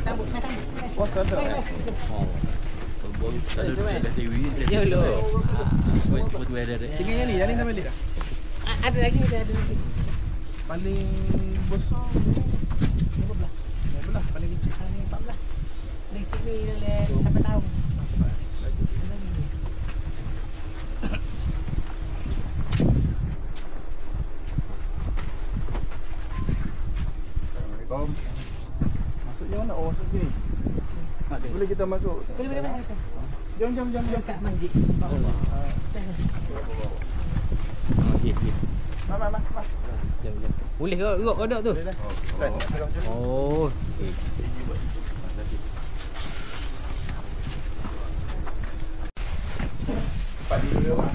Oh, sedap. Oh. Kalau ada sewi dia. Ya lo. Buat weather. Tinggal yang ni dah balik dah. Ada lagi. Paling besar 15 paling kecil ni 14. Paling kecil ni dah sampai tahun. Assalamualaikum. Masuk je mana? Oh, masuk sini. Boleh kita masuk? Boleh. Jom. Dekat masjid. Allah. Okey. Mas. Jom. Boleh ke rodok tu? Oh. Okey. Cepat dulu dia, Mak.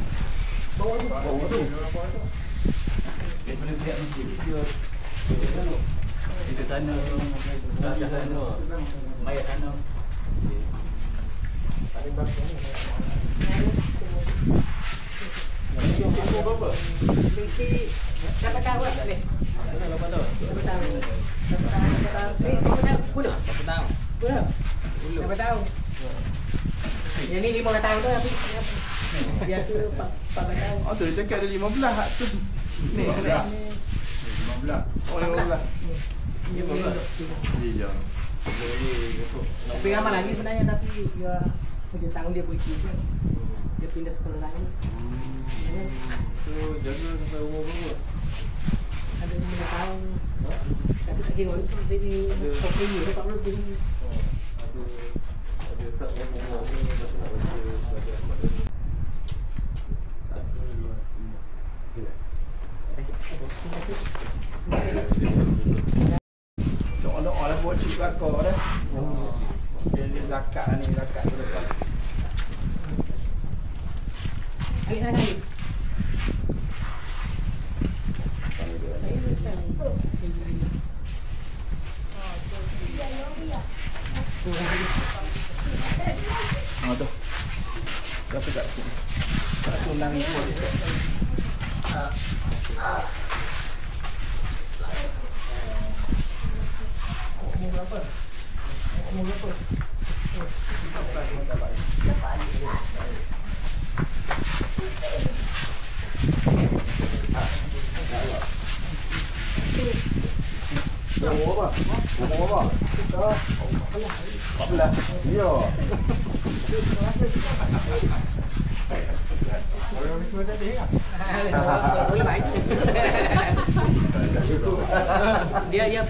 Bawa tu. Dia boleh lihat masjid. Kita sana. Mayat sana. Paling bagus ni. Kecil berapa? Kecil dapat tahu tak boleh. Berapa tu? Dapat tahu. Puluh. Berapa tahun? Puluh. Dapat tahu. Yang ni 15 tahun tu tapi dia tu 14 tahun. Oh, tu dia cakap ada 15 hak tu. Ni 15. Oh, 15. Dia boleh. Ya. Tapi ramai lagi sebenarnya tapi dia hujung tahun dia berhenti je. Dia pindah sekolah lain. So, jaga sampai umur berapa? Ada 5 tahun. Tapi tak kira itu jadi 40 ke 40 lebih. Ada tak umur ni masa nak baca. Doa-doa lah buat cik belakang dah. Dia zakat ni, zakat ke depan. Lagi. Oh tu. Dah tegak sini. Tak sunang ni pun. Umur berapa? Umur apa? 14. Ya. Orang ni semua tadi kan? Boleh baik. Dia